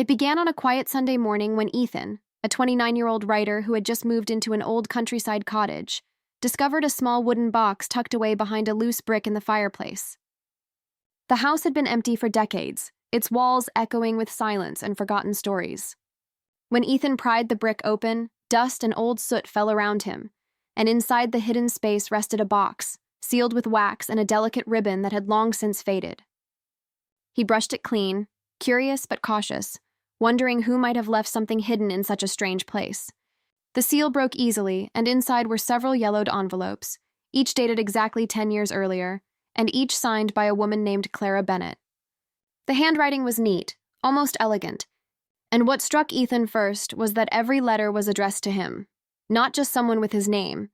It began on a quiet Sunday morning when Ethan, a 29-year-old writer who had just moved into an old countryside cottage, discovered a small wooden box tucked away behind a loose brick in the fireplace. The house had been empty for decades, its walls echoing with silence and forgotten stories. When Ethan pried the brick open, dust and old soot fell around him, and inside the hidden space rested a box, sealed with wax and a delicate ribbon that had long since faded. He brushed it clean, curious but cautious, wondering who might have left something hidden in such a strange place. The seal broke easily, and inside were several yellowed envelopes, each dated exactly 10 years earlier, and each signed by a woman named Clara Bennett. The handwriting was neat, almost elegant, and what struck Ethan first was that every letter was addressed to him, not just someone with his name,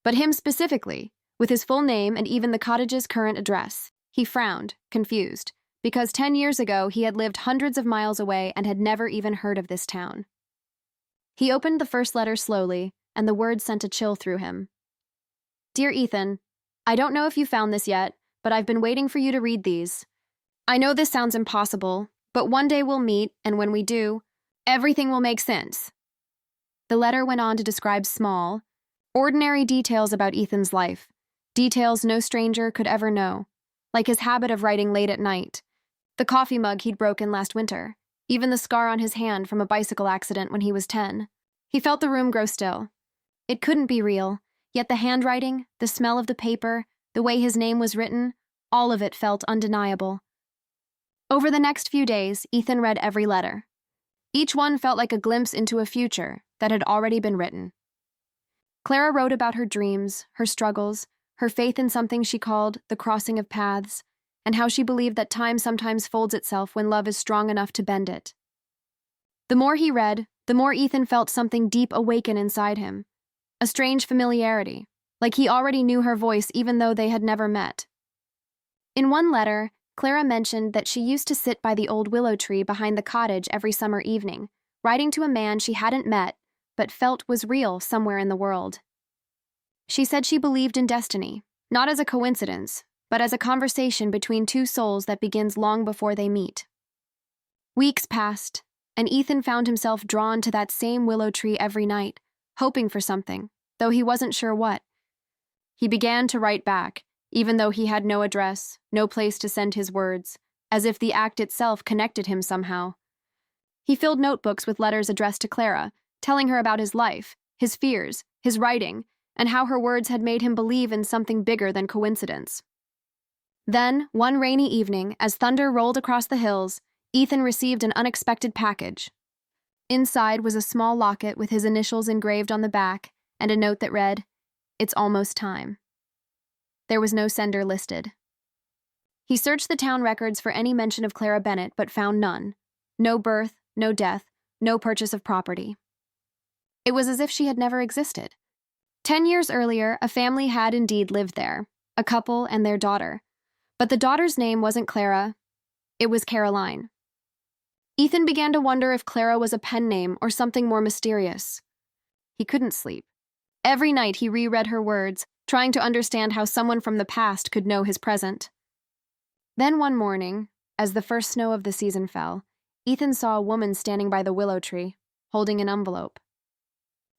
but him specifically, with his full name and even the cottage's current address. He frowned, confused, because 10 years ago he had lived hundreds of miles away and had never even heard of this town. He opened the first letter slowly, and the words sent a chill through him. Dear Ethan, I don't know if you found this yet, but I've been waiting for you to read these. I know this sounds impossible, but one day we'll meet, and when we do, everything will make sense. The letter went on to describe small, ordinary details about Ethan's life, details no stranger could ever know, like his habit of writing late at night, the coffee mug he'd broken last winter, even the scar on his hand from a bicycle accident when he was 10. He felt the room grow still. It couldn't be real, yet the handwriting, the smell of the paper, the way his name was written, all of it felt undeniable. Over the next few days, Ethan read every letter. Each one felt like a glimpse into a future that had already been written. Clara wrote about her dreams, her struggles, her faith in something she called the crossing of paths, and how she believed that time sometimes folds itself when love is strong enough to bend it. The more he read, the more Ethan felt something deep awaken inside him, a strange familiarity, like he already knew her voice even though they had never met. In one letter, Clara mentioned that she used to sit by the old willow tree behind the cottage every summer evening, writing to a man she hadn't met but felt was real somewhere in the world. She said she believed in destiny, not as a coincidence, but as a conversation between two souls that begins long before they meet. Weeks passed, and Ethan found himself drawn to that same willow tree every night, hoping for something, though he wasn't sure what. He began to write back, even though he had no address, no place to send his words, as if the act itself connected him somehow. He filled notebooks with letters addressed to Clara, telling her about his life, his fears, his writing, and how her words had made him believe in something bigger than coincidence. Then, one rainy evening, as thunder rolled across the hills, Ethan received an unexpected package. Inside was a small locket with his initials engraved on the back and a note that read, "It's almost time." There was no sender listed. He searched the town records for any mention of Clara Bennett but found none. No birth, no death, no purchase of property. It was as if she had never existed. 10 years earlier, a family had indeed lived there, a couple and their daughter. But the daughter's name wasn't Clara, it was Caroline. Ethan began to wonder if Clara was a pen name or something more mysterious. He couldn't sleep. Every night he reread her words, trying to understand how someone from the past could know his present. Then one morning, as the first snow of the season fell, Ethan saw a woman standing by the willow tree, holding an envelope.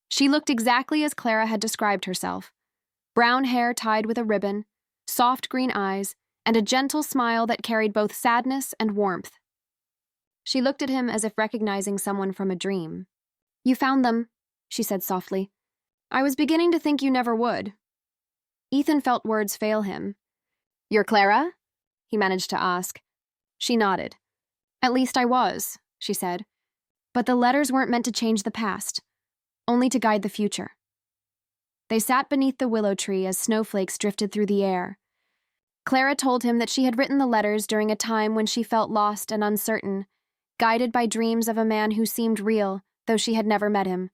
She looked exactly as Clara had described herself. Brown hair tied with a ribbon, soft green eyes, and a gentle smile that carried both sadness and warmth. She looked at him as if recognizing someone from a dream. "You found them," she said softly. "I was beginning to think you never would." Ethan felt words fail him. "You're Clara?" he managed to ask. She nodded. "At least I was," she said. "But the letters weren't meant to change the past, only to guide the future." They sat beneath the willow tree as snowflakes drifted through the air. Clara told him that she had written the letters during a time when she felt lost and uncertain, guided by dreams of a man who seemed real, though she had never met him.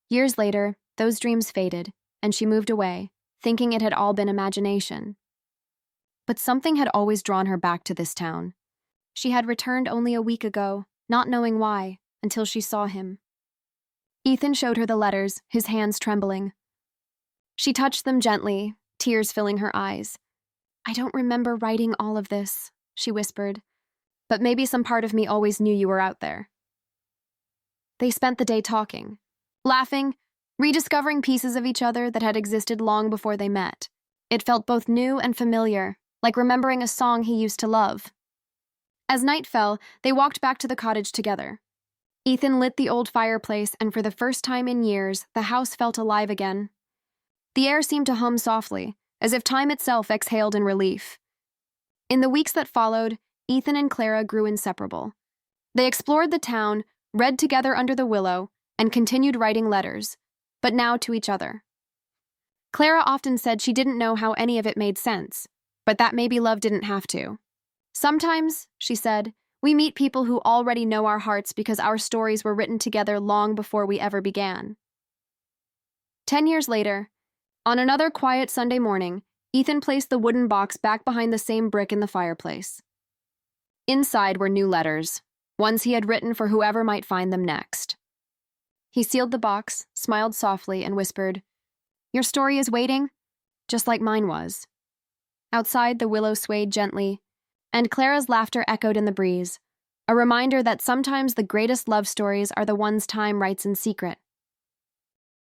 Years later, those dreams faded, and she moved away, thinking it had all been imagination. But something had always drawn her back to this town. She had returned only a week ago, not knowing why, until she saw him. Ethan showed her the letters, his hands trembling. She touched them gently, tears filling her eyes. "I don't remember writing all of this," she whispered. "But maybe some part of me always knew you were out there." They spent the day talking, laughing, rediscovering pieces of each other that had existed long before they met. It felt both new and familiar, like remembering a song he used to love. As night fell, they walked back to the cottage together. Ethan lit the old fireplace, and for the first time in years, the house felt alive again. The air seemed to hum softly, as if time itself exhaled in relief. In the weeks that followed, Ethan and Clara grew inseparable. They explored the town, read together under the willow, and continued writing letters, but now to each other. Clara often said she didn't know how any of it made sense, but that maybe love didn't have to. Sometimes, she said, we meet people who already know our hearts because our stories were written together long before we ever began. 10 years later, on another quiet Sunday morning, Ethan placed the wooden box back behind the same brick in the fireplace. Inside were new letters, ones he had written for whoever might find them next. He sealed the box, smiled softly, and whispered, "Your story is waiting, just like mine was." Outside, the willow swayed gently, and Clara's laughter echoed in the breeze, a reminder that sometimes the greatest love stories are the ones time writes in secret.